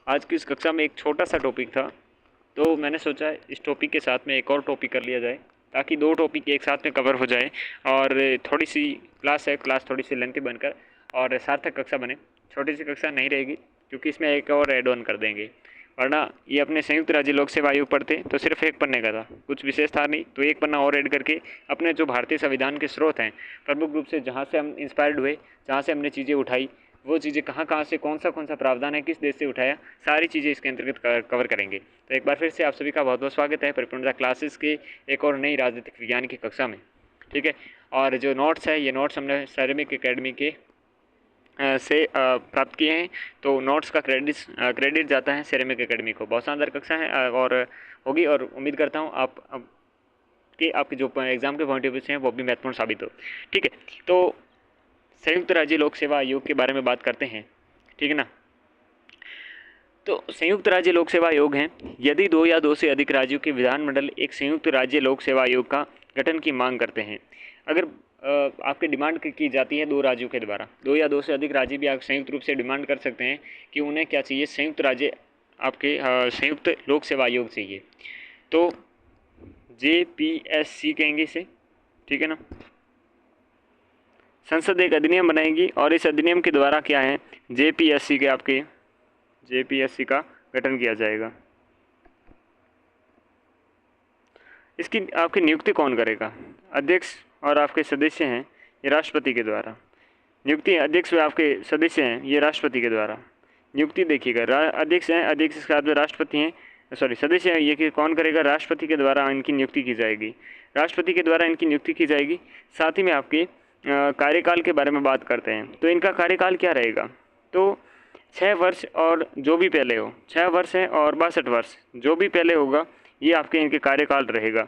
आज की इस कक्षा में एक छोटा सा टॉपिक था, तो मैंने सोचा इस टॉपिक के साथ में एक और टॉपिक कर लिया जाए ताकि दो टॉपिक एक साथ में कवर हो जाए और थोड़ी सी क्लास थोड़ी सी लेंथी बनकर और सार्थक कक्षा बने। छोटी सी कक्षा नहीं रहेगी क्योंकि इसमें एक और एड ऑन कर देंगे, वरना ये अपने संयुक्त राज्य लोक सेवा आयोग पढ़ते तो सिर्फ एक पन्ने का था, कुछ विशेष था नहीं, तो एक पन्ना और ऐड करके अपने जो भारतीय संविधान के स्रोत हैं, प्रमुख रूप से जहाँ से हम इंस्पायर्ड हुए, जहाँ से हमने चीज़ें उठाई, वो चीज़ें कहाँ कहाँ से कौन सा प्रावधान है, किस देश से उठाया, सारी चीज़ें इसके अंतर्गत कवर करेंगे। तो एक बार फिर से आप सभी का बहुत बहुत स्वागत है परिपूर्णता क्लासेस के एक और नई राजनीतिक विज्ञान की कक्षा में। ठीक है, और जो नोट्स है ये नोट्स हमने सैरेमिक एकेडमी के से प्राप्त किए हैं, तो नोट्स का क्रेडिट जाता है सैरेमिक एकेडमी को। बहुत शानदार कक्षा है और होगी, और उम्मीद करता हूँ कि आपके जो एग्ज़ाम के पॉइंट ऑफ व्यू से हैं वो भी महत्वपूर्ण साबित हो। ठीक है, तो संयुक्त राज्य लोक सेवा आयोग के बारे में बात करते हैं। ठीक है ना। तो संयुक्त राज्य लोक सेवा आयोग हैं यदि दो या दो से अधिक राज्यों के विधानमंडल एक संयुक्त राज्य लोक सेवा आयोग का गठन की मांग करते हैं। अगर आपकी डिमांड की जाती है दो राज्यों के द्वारा, दो या दो से अधिक राज्य भी आप संयुक्त रूप से डिमांड कर सकते हैं कि उन्हें क्या चाहिए, संयुक्त राज्य आपके संयुक्त लोक सेवा आयोग चाहिए, तो JPSC कहेंगे इसे। ठीक है ना। संसद एक अधिनियम बनाएगी और इस अधिनियम के द्वारा क्या है, JPSC का गठन किया जाएगा। इसकी आपकी नियुक्ति कौन करेगा? अध्यक्ष और आपके सदस्य हैं ये राष्ट्रपति के द्वारा। नियुक्ति अध्यक्ष व आपके सदस्य हैं ये राष्ट्रपति के द्वारा। नियुक्ति देखिएगा, अध्यक्ष हैं, अध्यक्ष के साथ में राष्ट्रपति हैं, सॉरी सदस्य हैं, ये कि कौन करेगा, राष्ट्रपति के द्वारा इनकी नियुक्ति की जाएगी। राष्ट्रपति के द्वारा इनकी नियुक्ति की जाएगी। साथ ही में आपके कार्यकाल के बारे में बात करते हैं, तो इनका कार्यकाल क्या रहेगा, तो 6 वर्ष और जो भी पहले हो, 6 वर्ष है और 62 वर्ष जो भी पहले होगा, ये आपके इनके कार्यकाल रहेगा।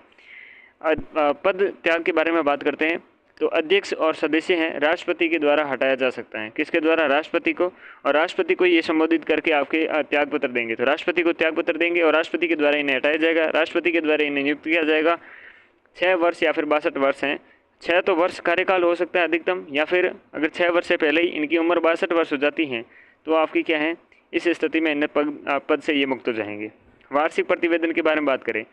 पद त्याग के बारे में बात करते हैं, तो अध्यक्ष और सदस्य हैं राष्ट्रपति के द्वारा हटाया जा सकता है। किसके द्वारा? राष्ट्रपति को, और राष्ट्रपति को ये संबोधित करके आपके त्याग पत्र देंगे, तो राष्ट्रपति को त्याग पत्र देंगे और राष्ट्रपति के द्वारा इन्हें हटाया जाएगा, राष्ट्रपति के द्वारा इन्हें नियुक्त किया जाएगा। 6 वर्ष या फिर 62 वर्ष हैं, 6 तो वर्ष कार्यकाल हो सकता है अधिकतम, या फिर अगर 6 वर्ष से पहले ही इनकी उम्र 62 वर्ष हो जाती है तो आपकी क्या है, इस स्थिति में इन्हें पद से ये मुक्त हो जाएंगे। वार्षिक प्रतिवेदन के बारे में बात करें,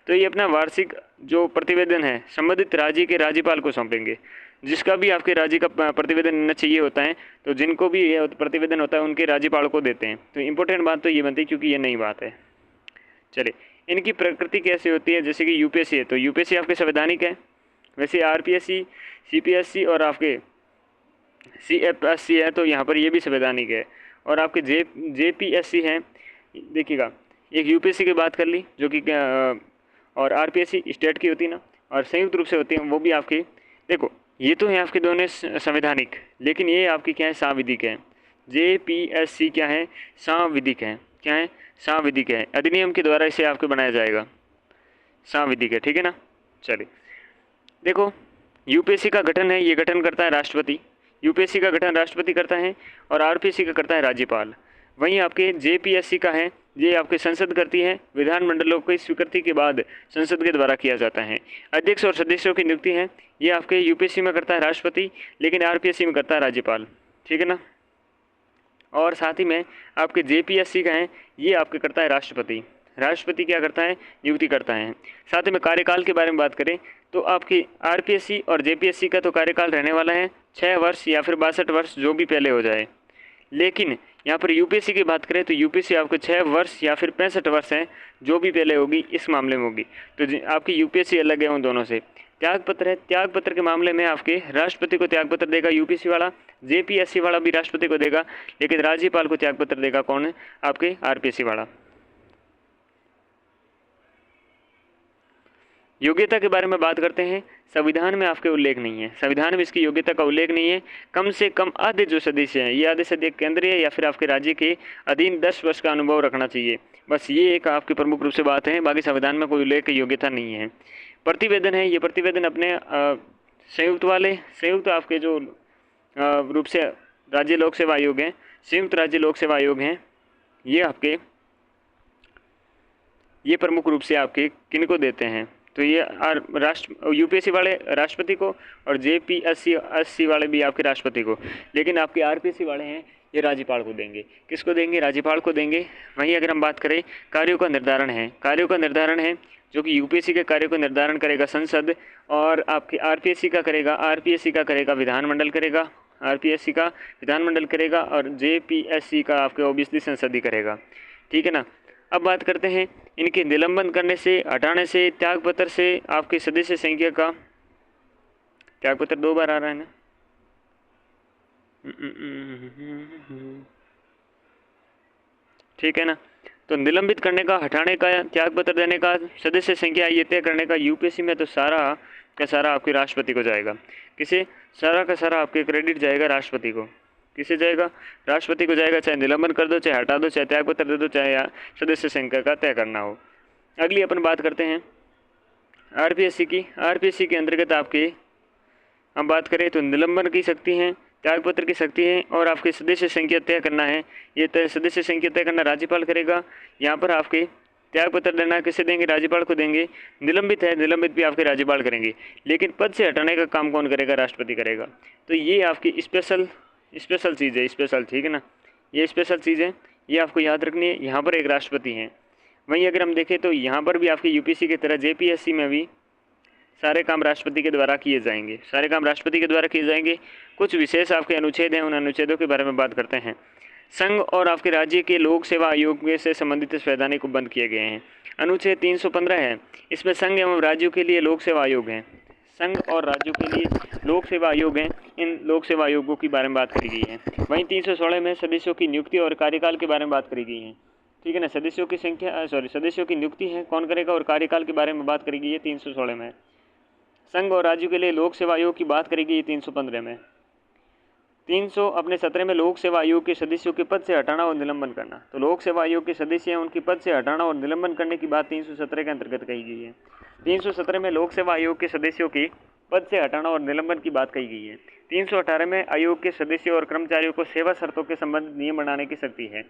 तो ये अपना वार्षिक जो प्रतिवेदन है संबंधित राज्य के राज्यपाल को सौंपेंगे। जिसका भी आपके राज्य का प्रतिवेदन इन्हें चाहिए होता है, तो जिनको भी ये प्रतिवेदन होता है उनके राज्यपाल को देते हैं। तो इम्पोर्टेंट बात तो ये बनती है क्योंकि ये नई बात है। चलिए, इनकी प्रकृति कैसे होती है, जैसे कि यूपीएससी है तो यूपीएससी आपके संवैधानिक है, वैसे आरपीएससी, सीपीएससी और आपके सीएफएससी है तो यहाँ पर ये भी संवैधानिक है। और आपके जेपीएससी हैं, देखिएगा, एक यूपीएससी की बात कर ली जो कि और आरपीएससी स्टेट की होती है ना, और संयुक्त रूप से होती है वो भी आपकी। देखो, ये तो है आपके दोनों संवैधानिक, लेकिन ये आपकी क्या है, सांविधिक है। जेपीएससी क्या है, सांविधिक है। क्या है? सांविधिक है। अधिनियम के द्वारा इसे आपको बनाया जाएगा, सांविधिक है। ठीक है ना। चलिए, देखो, यूपीएससी का गठन है, ये गठन करता है राष्ट्रपति, यूपीएससी का गठन राष्ट्रपति करता है, और आरपीएससी का करता है राज्यपाल। वहीं आपके जेपीएससी का है, ये आपके संसद करती है, विधानमंडलों की स्वीकृति के बाद संसद के द्वारा किया जाता है। अध्यक्ष और सदस्यों की नियुक्ति है, ये आपके यूपीएससी में करता है राष्ट्रपति, लेकिन आरपीएससी में करता है राज्यपाल। ठीक है ना। और साथ ही में आपके जेपीएससी का है, ये आपके करता है राष्ट्रपति। राष्ट्रपति क्या करता है, नियुक्ति करता है। साथ ही में कार्यकाल के बारे में बात करें, तो आपकी आरपीएससी और जेपीएससी का तो कार्यकाल रहने वाला है 6 वर्ष या फिर 62 वर्ष जो भी पहले हो जाए। लेकिन यहाँ पर यूपीएससी की बात करें तो यूपीएससी आपको 6 वर्ष या फिर 65 वर्ष हैं जो भी पहले होगी, इस मामले में होगी। तो आपकी यूपीएससी अलग है उन दोनों से। त्यागपत्र है, त्यागपत्र के मामले में आपके राष्ट्रपति को त्यागपत्र देगा यूपीएससी वाला, जेपीएससी वाला भी राष्ट्रपति को देगा, लेकिन राज्यपाल को त्यागपत्र देगा कौन है, आपके आरपीएससी वाला। योग्यता के बारे में बात करते हैं, संविधान में आपके उल्लेख नहीं है, संविधान में इसकी योग्यता का उल्लेख नहीं है। कम से कम आधे जो सदस्य हैं, ये आधे सदस्य केंद्रीय या फिर आपके राज्य के अधीन 10 वर्ष का अनुभव रखना चाहिए। बस ये एक आपकी प्रमुख रूप से बात है, बाकी संविधान में कोई उल्लेख की योग्यता नहीं है। प्रतिवेदन है, ये प्रतिवेदन अपने संयुक्त आपके जो रूप से राज्य लोक सेवा आयोग हैं, संयुक्त राज्य लोक सेवा आयोग हैं, ये प्रमुख रूप से आपके किन को देते हैं, तो ये यूपीएससी वाले राष्ट्रपति को, और जेपीएससी वाले भी आपके राष्ट्रपति को। लेकिन आपके आरपीएससी वाले हैं, ये राज्यपाल को देंगे। किसको देंगे? राज्यपाल को देंगे। वहीं अगर हम बात करें कार्यों का निर्धारण है, कार्यों का निर्धारण है जो कि यूपीएससी के कार्यों को निर्धारण करेगा संसद, और आपके आरपीएससी का करेगा, आरपीएससी का करेगा विधानमंडल करेगा, आरपीएससी का विधानमंडल करेगा, और जेपीएससी का आपके ओबीसी संसद ही करेगा। ठीक है ना। अब बात करते हैं इनके निलंबन करने से, हटाने से, त्यागपत्र से आपके सदस्य संख्या का, त्यागपत्र 2 बार आ रहा है ना, ठीक है ना। तो निलंबित करने का, हटाने का, त्यागपत्र देने का, सदस्य संख्या ये तय करने का यूपीएससी में तो सारा का सारा आपके राष्ट्रपति को जाएगा। किसे? सारा का सारा आपके क्रेडिट जाएगा राष्ट्रपति को। किसे जाएगा? राष्ट्रपति को जाएगा। चाहे निलंबन कर दो, चाहे हटा दो, चाहे त्यागपत्र दे दो, चाहे सदस्य संख्या का तय करना हो। अगली अपन बात करते हैं आरपीएससी की। आरपीएससी के अंतर्गत आपके हम बात करें तो निलंबन की शक्ति है, त्यागपत्र की शक्ति है, और आपके सदस्य संख्या तय करना है। ये सदस्य संख्या तय करना राज्यपाल करेगा। यहाँ पर आपके त्यागपत्र देना किसे देंगे? राज्यपाल को देंगे। निलंबित है, निलंबित भी आपके राज्यपाल करेंगे, लेकिन पद से हटाने का काम कौन करेगा? राष्ट्रपति करेगा। तो ये आपकी स्पेशल चीज़ है, स्पेशल, ठीक है ना। ये स्पेशल चीज़ है, ये आपको याद रखनी है। यहाँ पर एक राष्ट्रपति हैं। वहीं अगर हम देखें तो यहाँ पर भी आपके यूपीएससी की तरह जेपीएससी में भी सारे काम राष्ट्रपति के द्वारा किए जाएंगे, सारे काम राष्ट्रपति के द्वारा किए जाएंगे। कुछ विशेष आपके अनुच्छेद हैं, उन अनुच्छेदों के बारे में बात करते हैं। संघ और आपके राज्य के लोक सेवा आयोग से संबंधित संवैधानिक बंद किए गए हैं। अनुच्छेद 315 है, इसमें संघ एवं राज्यों के लिए लोक सेवा आयोग हैं। संघ और राज्यों के लिए लोक सेवा आयोग हैं, इन लोक सेवा आयोगों के बारे में बात करी गई है। वहीं 316 में सदस्यों की नियुक्ति और कार्यकाल के बारे में बात करी गई है। ठीक है ना। सदस्यों की संख्या सदस्यों की नियुक्ति है, कौन करेगा, और कार्यकाल के बारे में बात करी गई है 316 में। संघ और राज्यों के लिए लोक सेवा आयोग की बात करी गई 315 में। 317 में लोक सेवा आयोग के सदस्यों के पद से हटाना और निलंबन करना। तो लोक सेवा आयोग के सदस्य हैं, उनके पद से हटाना और निलंबन करने की बात 317 के अंतर्गत कही गई है। 317 में लोक सेवा आयोग के सदस्यों की पद से हटाना और निलंबन की बात कही गई है। 318 में आयोग के सदस्यों और कर्मचारियों को सेवा शर्तों के संबंधित नियम बनाने की शक्ति है।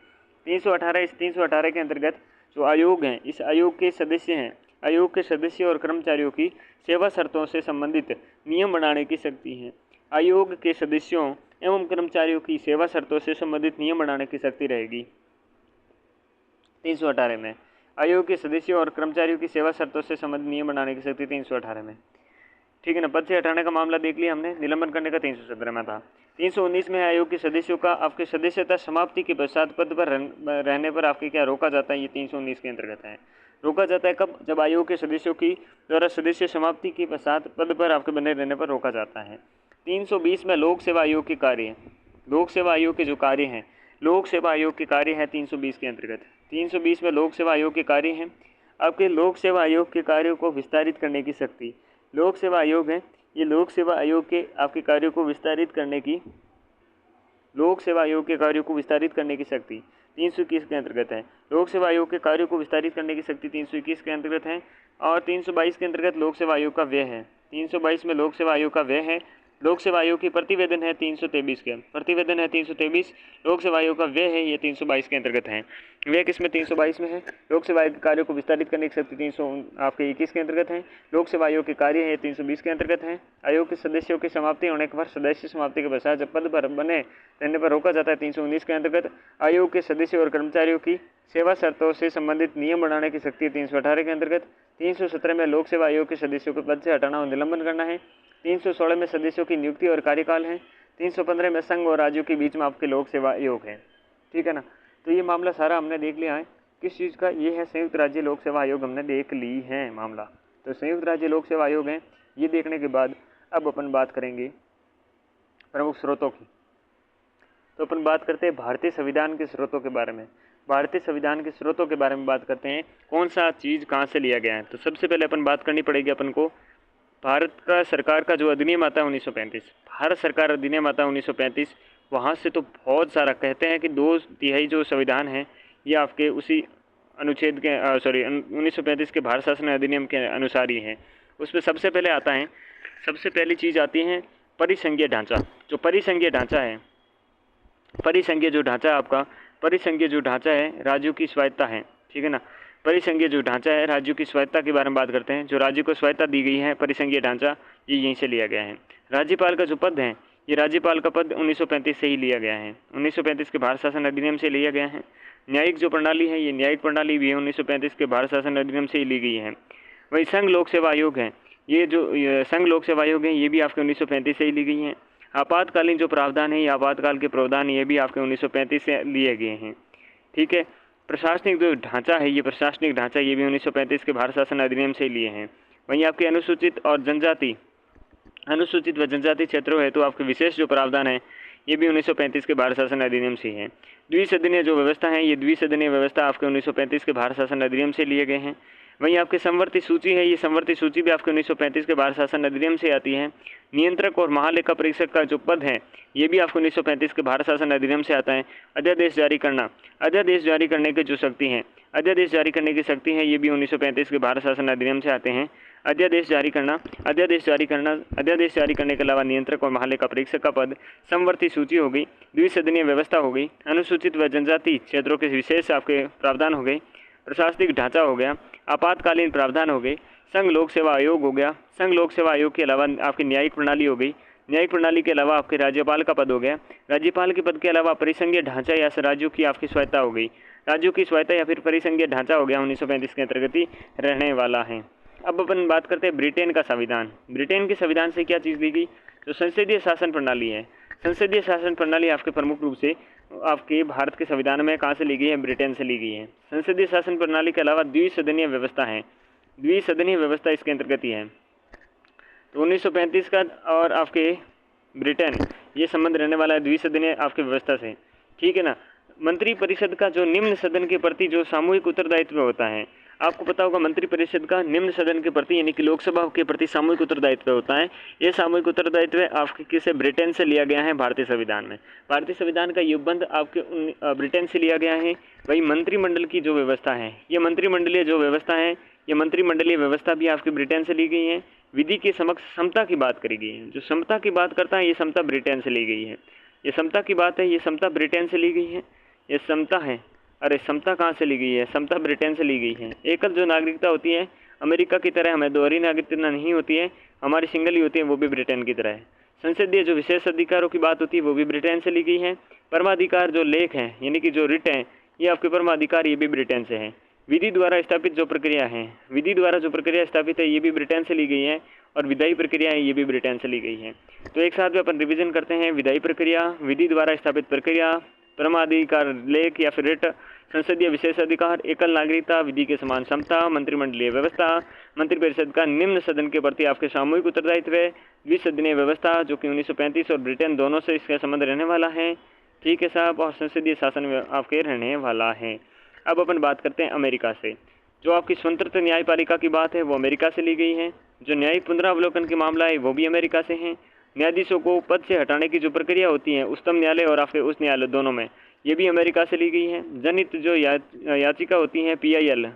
318 के अंतर्गत जो आयोग हैं, इस आयोग के सदस्य हैं, आयोग के सदस्यों और कर्मचारियों की सेवा शर्तों से संबंधित नियम बनाने की शक्ति है। आयोग के सदस्यों एवं कर्मचारियों की सेवा शर्तों से संबंधित नियम बनाने की शक्ति रहेगी 318 में। आयोग के सदस्यों और कर्मचारियों की सेवा शर्तों से संबंधित नियम बनाने की शक्ति 318 में। ठीक है ना। पद से हटाने का मामला देख लिया हमने, निलंबन करने का 317 में था। 319 में आयोग के सदस्यों का आपके सदस्यता समाप्ति के पश्चात पद पर रहने पर आपके क्या रोका जाता है, ये 319 के अंतर्गत है। रोका जाता है कब? जब आयोग के सदस्यों की द्वारा सदस्य समाप्ति के पश्चात पद पर आपके बने रहने पर रोका जाता है। 320 में लोक सेवा आयोग के कार्य, लोक सेवा आयोग के जो कार्य हैं, लोक सेवा आयोग के कार्य हैं 320 के अंतर्गत। 320 में लोक सेवा आयोग के कार्य हैं, आपके लोक सेवा आयोग के कार्यों को विस्तारित करने की शक्ति। लोक सेवा आयोग है, ये लोक सेवा आयोग के आपके कार्यों को विस्तारित करने की, लोक सेवा आयोग के कार्यों को विस्तारित करने की शक्ति 321 के अंतर्गत है। लोक सेवा आयोग के कार्यों को विस्तारित करने की शक्ति 321 के अंतर्गत है। और 322 के अंतर्गत लोक सेवा आयोग का व्यय है। 322 में लोक सेवा आयोग का व्यय है। लोक सेवा आयोग की प्रतिवेदन है 323 के, प्रतिवेदन है 323। लोक सेवा आयोग का व्यय है, ये 322 के अंतर्गत है। व्यय किसमें? 322 में है। लोक सेवा आयोग के कार्यों को विस्तारित करने की शक्ति 321 के अंतर्गत है। लोक सेवा आयोग के कार्य है 320 के अंतर्गत है। आयोग के सदस्यों की समाप्ति होने के बाद सदस्य समाप्ति के पश्चात जब पद पर बने रहने पर रोका जाता है 319 के अंतर्गत। आयोग के सदस्यों और कर्मचारियों की सेवा शर्तों से संबंधित नियम बनाने की शक्ति 318 के अंतर्गत। 317 में लोक सेवा आयोग के सदस्यों को पद से हटाना और निलंबन करना है। 316 में सदस्यों की नियुक्ति और कार्यकाल है। 315 में संघ और राज्यों के बीच में आपके लोक सेवा आयोग है। ठीक है ना। तो ये मामला सारा हमने देख लिया है। किस चीज़ का? ये है संयुक्त राज्य लोक सेवा आयोग, हमने देख ली है मामला। तो संयुक्त राज्य लोक सेवा आयोग है। ये देखने के बाद अब अपन बात करेंगे प्रमुख स्रोतों की। तो अपन बात करते हैं भारतीय संविधान के स्रोतों के बारे में। भारतीय संविधान के स्रोतों के बारे में बात करते हैं, कौन सा चीज़ कहाँ से लिया गया है। तो सबसे पहले अपन बात करनी पड़ेगी अपन को भारत का सरकार का जो अधिनियम आता है 1935, भारत सरकार अधिनियम आता है 1935। वहाँ से तो बहुत सारा कहते हैं कि 2/3 जो संविधान है ये आपके उसी अनुच्छेद के 1935 के भारत शासन अधिनियम के अनुसार ही है। उसमें सबसे पहले आता है, सबसे पहली चीज़ आती है परिसंघीय ढांचा। जो परिसंघीय ढांचा है, परिसंघीय जो ढांचा आपका, परिसंघीय जो ढांचा है राज्यों की स्वायत्ता है। ठीक है ना। परिसंघीय जो ढांचा है राज्यों की स्वायत्ता के बारे में बात करते हैं। जो राज्य को स्वायत्ता दी गई है, परिसंघीय ढांचा ये यहीं से लिया गया है। राज्यपाल का जो पद है ये राज्यपाल का पद 1935 से ही लिया गया है, 1935 के भारत शासन अधिनियम से लिया गया है। न्यायिक जो प्रणाली है, ये न्यायिक प्रणाली भी 1935 के भारत शासन अधिनियम से ही ली गई है। वही संघ लोक सेवा आयोग है, ये जो संघ लोक सेवा आयोग है, ये भी आपके 1935 से ही ली गई है। आपातकालीन जो प्रावधान है, ये आपातकाल के प्रावधान ये भी आपके 1935 से लिए गए हैं। ठीक है। प्रशासनिक जो ढांचा है, ये प्रशासनिक ढांचा ये भी 1935 के भारत शासन अधिनियम से लिए हैं। वहीं आपके अनुसूचित व जनजाति क्षेत्रों है तो आपके विशेष जो प्रावधान है, ये भी 1935 के भारत शासन अधिनियम से है। द्विसदनीय जो व्यवस्था है, ये द्विसदनीय व्यवस्था आपके 1935 के भारत शासन अधिनियम से लिए गए हैं। वहीं आपके संवर्ती सूची है, ये संवर्ती सूची भी आपके 1935 के भारत शासन अधिनियम से आती है। नियंत्रक और महालेखा परीक्षक का जो पद है, ये भी आपको 1935 के भारत शासन अधिनियम से आता है। अध्यादेश जारी करना, अध्यादेश जारी करने की जो शक्ति है, अध्यादेश जारी करने की शक्ति है, ये भी 1935 के भारत शासन अधिनियम से आते हैं। अध्यादेश जारी करना, अध्यादेश जारी करने के अलावा नियंत्रक और महालेखा परीक्षक का पद, संवर्ती सूची हो गई, द्विसदनीय व्यवस्था हो गई, अनुसूचित व जनजाति क्षेत्रों के विशेष आपके प्रावधान हो गए, प्रशासनिक ढांचा हो गया, आपातकालीन प्रावधान हो गए, संघ लोक सेवा आयोग हो गया, संघ लोक सेवा आयोग के अलावा आपकी न्यायिक प्रणाली हो गई, न्यायिक प्रणाली के अलावा आपके राज्यपाल का पद हो गया, राज्यपाल के पद के अलावा परिसंघीय ढांचा या राज्यों की आपकी स्वायत्ता हो गई, राज्यों की स्वायत्ता या फिर परिसंघीय ढांचा हो गया, 1935 के अंतर्गत ही रहने वाला है। अब अपन बात करते हैं ब्रिटेन का संविधान। ब्रिटेन के संविधान से क्या चीज़ ली गई? जो संसदीय शासन प्रणाली है, संसदीय शासन प्रणाली आपके प्रमुख रूप से आपके भारत के संविधान में कहाँ से ली गई है? ब्रिटेन से ली गई है। संसदीय शासन प्रणाली के अलावा द्विसदनीय व्यवस्था है, द्विसदनीय व्यवस्था इसके अंतर्गत ही है। तो 1935 का और आपके ब्रिटेन ये संबंध रहने वाला है द्विसदनीय आपकी व्यवस्था से। ठीक है ना। मंत्री परिषद का जो निम्न सदन के प्रति जो सामूहिक उत्तरदायित्व होता है, आपको पता होगा मंत्री परिषद का निम्न सदन के प्रति यानी कि लोकसभा के प्रति सामूहिक उत्तरदायित्व होता है। ये सामूहिक उत्तरदायित्व आपके किसे? ब्रिटेन से लिया गया है भारतीय संविधान में। भारतीय संविधान का युगबंध आपके ब्रिटेन से लिया गया है। वही मंत्रिमंडल की जो व्यवस्था है, ये मंत्रिमंडलीय जो व्यवस्था है, ये मंत्रिमंडलीय व्यवस्था भी आपकी ब्रिटेन से ली गई है। विधि के समक्ष समता की बात करी गई है। जो समता की बात करता है, ये समता ब्रिटेन से ली गई है। ये समता की बात है, ये समता ब्रिटेन से ली गई है। ये समता है, अरे समता कहाँ से ली गई है? समता ब्रिटेन से ली गई है। एकल जो नागरिकता होती है, अमेरिका की तरह हमें दोहरी नागरिकता नहीं होती है, हमारी सिंगल ही होती है, वो भी ब्रिटेन की तरह है। संसदीय जो विशेष अधिकारों की बात होती है, वो भी ब्रिटेन से ली गई है। परमाधिकार जो लेख हैं यानी कि जो रिट हैं, ये आपके परमाधिकार ये भी ब्रिटेन से है। विधि द्वारा स्थापित जो प्रक्रिया है, विधि द्वारा जो प्रक्रिया स्थापित है, ये भी ब्रिटेन से ली गई है। और विधायी प्रक्रिया है, ये भी ब्रिटेन से ली गई है। तो एक साथ में अपन रिवीजन करते हैं। विधायी प्रक्रिया, विधि द्वारा स्थापित प्रक्रिया, परमाधिकार लेख या फिर रिट, संसदीय विशेष अधिकार, एकल नागरिकता, विधि के समान समता, मंत्रिमंडलीय व्यवस्था, मंत्रिपरिषद का निम्न सदन के प्रति आपके सामूहिक उत्तरदायित्व, द्विसदनीय व्यवस्था जो कि 1935 और ब्रिटेन दोनों से इसका संबंध रहने वाला है। ठीक है साहब। और संसदीय शासन आपके रहने वाला है। अब अपन बात करते हैं अमेरिका से। जो आपकी स्वतंत्र न्यायपालिका की बात है, वो अमेरिका से ली गई है। जो न्यायिक पुनरावलोकन के मामला है, वो भी अमेरिका से है। न्यायाधीशों को पद से हटाने की जो प्रक्रिया होती है उच्चतम न्यायालय और आपके उच्च न्यायालय दोनों में, ये भी अमेरिका से ली गई है। जनहित जो याचिका होती हैं, PIL,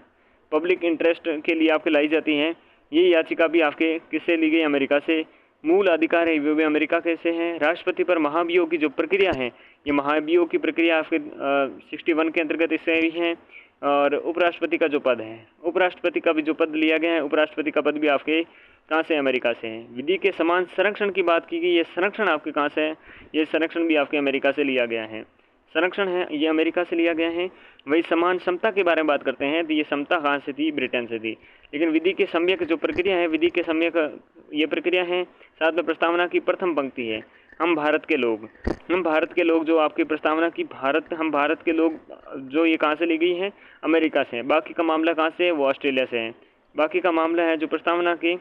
पब्लिक इंटरेस्ट के लिए आपके लाई जाती हैं, ये याचिका भी आपके किससे ली गई? अमेरिका से। मूल अधिकार है, वो भी अमेरिका के से हैं। राष्ट्रपति पर महाभियोग की जो प्रक्रिया है, ये महाभियोग की प्रक्रिया आपके 61 के अंतर्गत इससे ही है। और उपराष्ट्रपति का जो पद है, उपराष्ट्रपति का भी जो पद लिया गया है, उपराष्ट्रपति का पद भी आपके कहाँ से? अमेरिका से है। विधि के समान संरक्षण की बात की गई, ये संरक्षण आपके कहाँ से है? ये संरक्षण भी आपके अमेरिका से लिया गया है। संरक्षण है, ये अमेरिका से लिया गया है। वही समान समता के बारे में बात करते हैं, तो ये समता कहाँ से थी? ब्रिटेन से थी। लेकिन विधि के सम्यक जो प्रक्रिया है, विधि के सम्यक ये प्रक्रिया है, साथ में प्रस्तावना की प्रथम पंक्ति है, हम भारत के लोग जो आपकी प्रस्तावना की हम भारत के लोग, जो ये कहाँ से ली गई है? अमेरिका से है। बाकी का मामला कहाँ से है? वो ऑस्ट्रेलिया से है। बाकी का मामला है जो प्रस्तावना की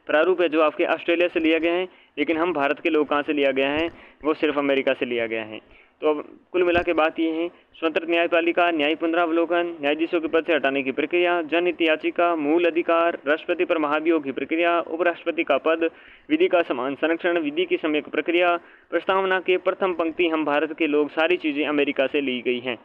प्रारूप है, जो आपके ऑस्ट्रेलिया से लिया गया है। लेकिन हम भारत के लोग कहाँ से लिया गया है? वो सिर्फ अमेरिका से लिया गया है। तो अब कुल मिला के बात ये है, स्वतंत्र न्यायपालिका, न्यायिक पुनरावलोकन, न्यायाधीशों के पद से हटाने की प्रक्रिया, जनहित याचिका, मूल अधिकार, राष्ट्रपति पर महाभियोग की प्रक्रिया, उपराष्ट्रपति का पद, विधि का समान संरक्षण, विधि की सम्यक प्रक्रिया, प्रस्तावना के प्रथम पंक्ति, हम भारत के लोग, सारी चीज़ें अमेरिका से ली गई हैं।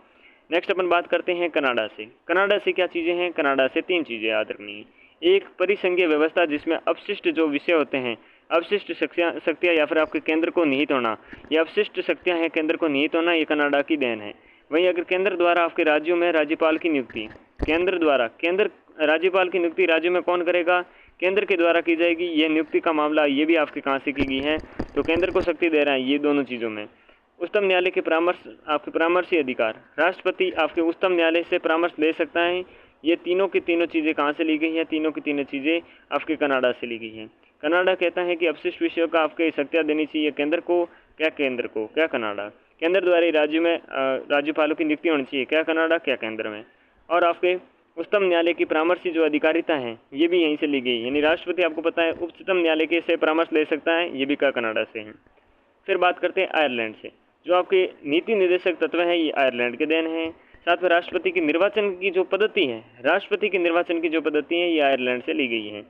नेक्स्ट अपन बात करते हैं कनाडा से। कनाडा से क्या चीज़ें हैं? कनाडा से 3 चीज़ें याद रखनी है। एक, परिसंघीय व्यवस्था जिसमें अपशिष्ट जो विषय होते हैं, अवशिष्ट शक्तियाँ या फिर आपके केंद्र को निहित होना, ये अवशिष्ट शक्तियाँ हैं, केंद्र को निहित होना, ये कनाडा की देन है। वहीं अगर केंद्र द्वारा आपके राज्यों में राज्यपाल की नियुक्ति, केंद्र राज्यपाल की नियुक्ति राज्यों में कौन करेगा? केंद्र के द्वारा की जाएगी। यह नियुक्ति का मामला ये भी आपके कहाँ से की गई है, तो केंद्र को शक्ति दे रहा है ये दोनों चीज़ों में। उच्चतम न्यायालय के परामर्श, आपके परामर्शी अधिकार, राष्ट्रपति आपके उच्चतम न्यायालय से परामर्श ले सकता है। ये तीनों की तीनों चीज़ें कहाँ से ली गई हैं, तीनों की तीनों चीज़ें आपके कनाडा से ली गई हैं। कनाडा कहता है कि अपशिष्ट विषयों का आपके सत्या देनी चाहिए केंद्र को, क्या कनाडा। केंद्र द्वारा राज्य में राज्यपालों की नियुक्ति होनी चाहिए, क्या कनाडा, क्या केंद्र में। और आपके उच्चतम न्यायालय की परामर्शी जो अधिकारिता है ये भी यहीं से ली गई, यानी राष्ट्रपति आपको पता है उच्चतम न्यायालय के से परामर्श ले सकता है, ये भी क्या कनाडा से है। फिर बात करते हैं आयरलैंड से। जो आपके नीति निर्देशक तत्व हैं ये आयरलैंड के देन हैं। साथ में राष्ट्रपति की निर्वाचन की जो पद्धति है, राष्ट्रपति की निर्वाचन की जो पद्धति है ये आयरलैंड से ली गई है।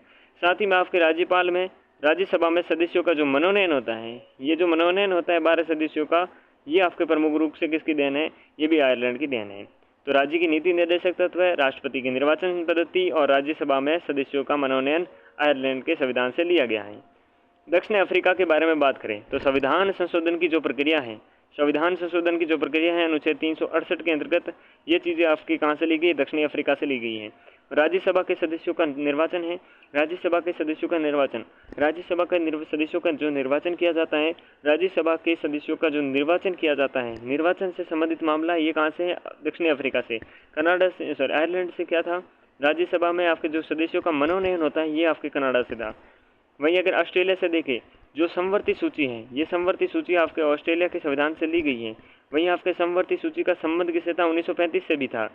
साथ ही में आपके राज्यपाल में, राज्यसभा में सदस्यों का जो मनोनयन होता है, ये जो मनोनयन होता है 12 सदस्यों का, ये आपके प्रमुख रूप से किसकी देन है, ये भी आयरलैंड की देन है। तो राज्य की नीति निर्देशक तत्व है, राष्ट्रपति की निर्वाचन पद्धति और राज्यसभा में सदस्यों का मनोनयन आयरलैंड के संविधान से लिया गया है। दक्षिण अफ्रीका के बारे में बात करें तो संविधान संशोधन की जो प्रक्रिया है, अनुच्छेद 368 के अंतर्गत ये चीज़ें आपकी कहाँ से ली गई, दक्षिणी अफ्रीका से ली गई हैं। राज्यसभा के सदस्यों का निर्वाचन है, राज्यसभा के सदस्यों का जो निर्वाचन किया जाता है, निर्वाचन से संबंधित मामला ये कहाँ से है, दक्षिणी अफ्रीका से। आयरलैंड से क्या था, राज्यसभा में आपके जो सदस्यों का मनोनयन होता है ये आपके कनाडा से था। वहीं अगर ऑस्ट्रेलिया से देखें, जो समवर्ती सूची है, ये समवर्ती सूची आपके ऑस्ट्रेलिया के संविधान से ली गई है। वहीं आपके समवर्ती सूची का संबंध किससे था, 1935 से भी था।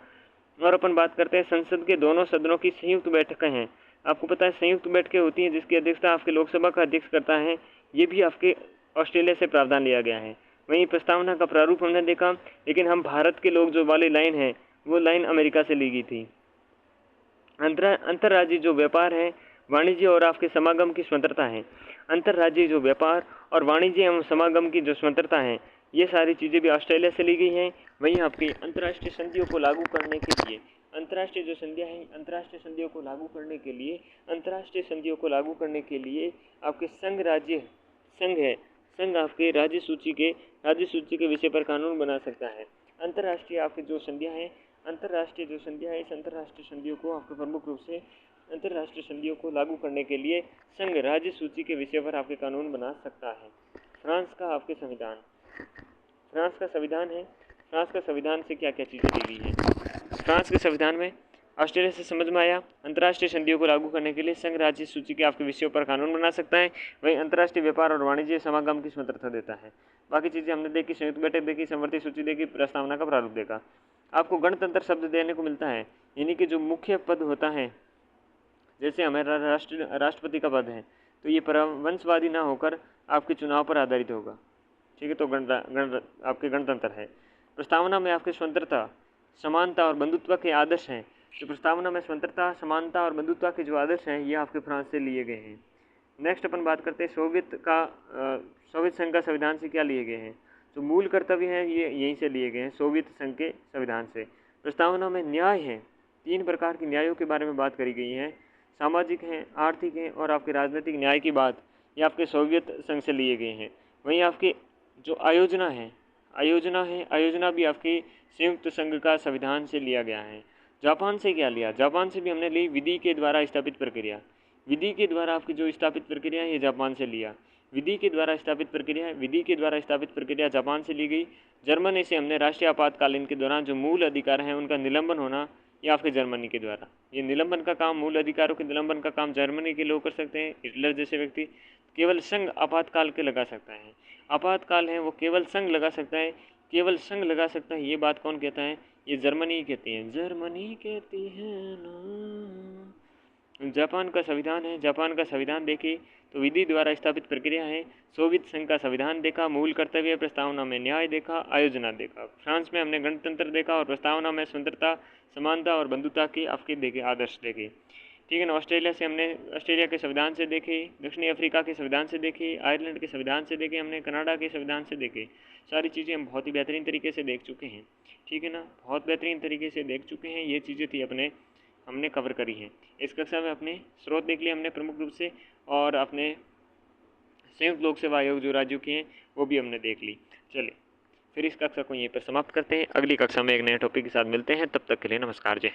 और अपन बात करते हैं संसद के दोनों सदनों की संयुक्त बैठकें हैं। आपको पता है संयुक्त बैठकें होती हैं जिसकी अध्यक्षता आपके लोकसभा का अध्यक्ष करता है, ये भी आपके ऑस्ट्रेलिया से प्रावधान लिया गया है। वहीं प्रस्तावना का प्रारूप हमने देखा, लेकिन हम भारत के लोग जो वाली लाइन है वो लाइन अमेरिका से ली गई थी। अंतर्राज्यीय जो व्यापार है, वाणिज्य और आपके समागम की स्वतंत्रता है, अंतर्राज्यीय जो व्यापार और वाणिज्य एवं समागम की जो स्वतंत्रता है, ये सारी चीज़ें भी ऑस्ट्रेलिया से ली गई हैं। वहीं आपकी अंतर्राष्ट्रीय संधियों को लागू करने के लिए, अंतर्राष्ट्रीय जो संधियाँ हैं, अंतर्राष्ट्रीय संधियों को लागू करने के लिए आपके संघ आपके राज्य सूची के विषय पर कानून बना सकता है। अंतर्राष्ट्रीय आपके जो संधियाँ हैं, इस अंतर्राष्ट्रीय संधियों को आपके प्रमुख रूप से अंतर्राष्ट्रीय संधियों को लागू करने के लिए संघ राज्य सूची के विषय पर आपके कानून बना सकता है। फ्रांस का आपके संविधान, फ्रांस का संविधान से क्या क्या चीज़ें दी गई हैं। फ्रांस के संविधान में ऑस्ट्रेलिया से समझ में आया, अंतर्राष्ट्रीय संधियों को लागू करने के लिए संघ राज्य सूची के आपके विषयों पर कानून बना सकता है। वहीं अंतर्राष्ट्रीय व्यापार और वाणिज्य समागम की स्वतंत्रता देता है। बाकी चीज़ें हमने देखी, संयुक्त बैठक देखी, समवर्ती सूची देखी, प्रस्तावना का प्रारूप देखा। आपको गणतंत्र शब्द देने को मिलता है, यानी कि जो मुख्य पद होता है, जैसे हमारा राष्ट्रपति का पद है तो ये वंशवादी ना होकर आपके चुनाव पर आधारित होगा, ठीक है। तो आपके गणतंत्र है। प्रस्तावना में आपके स्वतंत्रता, समानता और बंधुत्व के आदर्श हैं। तो प्रस्तावना में स्वतंत्रता, समानता और बंधुत्व के जो आदर्श हैं ये आपके फ्रांस से लिए गए हैं। नेक्स्ट अपन बात करते हैं सोवियत संघ का संविधान से क्या लिए गए हैं। जो मूल कर्तव्य हैं ये यहीं से लिए गए हैं, सोवियत संघ के संविधान से। प्रस्तावना में न्याय है, 3 प्रकार के न्यायों के बारे में बात करी गई है, सामाजिक हैं, आर्थिक हैं और आपके राजनीतिक न्याय की बात ये आपके सोवियत संघ से लिए गए हैं। वहीं आपके जो आयोजना भी आपके संयुक्त संघ का संविधान से लिया गया है। जापान से क्या लिया, जापान से भी हमने ली विधि के द्वारा स्थापित प्रक्रिया, विधि के द्वारा आपकी जो स्थापित प्रक्रिया है ये जापान से लिया। विधि के द्वारा स्थापित प्रक्रिया जापान से ली गई। जर्मनी से हमने राष्ट्रीय आपातकालीन के दौरान जो मूल अधिकार हैं उनका निलंबन होना, ये आपके जर्मनी के द्वारा, ये निलंबन का काम, मूल अधिकारों के निलंबन का काम जर्मनी के लोग कर सकते हैं। हिटलर जैसे व्यक्ति केवल संघ आपातकाल के लगा सकता है, आपातकाल है वो केवल संघ लगा सकता है, ये बात कौन कहता है, ये जर्मनी कहती है, ना। जापान का संविधान है, जापान का संविधान देखे तो विधि द्वारा स्थापित प्रक्रिया है। सोवियत संघ का संविधान देखा, मूल कर्तव्य, प्रस्तावना में न्याय देखा, आयोजना देखा। फ्रांस में हमने गणतंत्र देखा और प्रस्तावना में स्वतंत्रता, समानता और बंधुता के आपके देखे आदर्श देखे, ठीक है ना। ऑस्ट्रेलिया से हमने ऑस्ट्रेलिया के संविधान से देखे, दक्षिणी अफ्रीका के संविधान से देखे, आयरलैंड के संविधान से देखे, हमने कनाडा के संविधान से देखे। सारी चीज़ें हम बहुत ही बेहतरीन तरीके से देख चुके हैं, ठीक है ना, बहुत बेहतरीन तरीके से देख चुके हैं। ये चीज़ें थी हमने कवर करी हैं। इस कक्षा में अपने स्रोत देख लिए हमने प्रमुख रूप से, और अपने संयुक्त लोक सेवा आयोग जो राज्यों के हैं वो भी हमने देख ली। चलिए फिर इस कक्षा को यहीं पर समाप्त करते हैं। अगली कक्षा में एक नए टॉपिक के साथ मिलते हैं, तब तक के लिए नमस्कार, जय।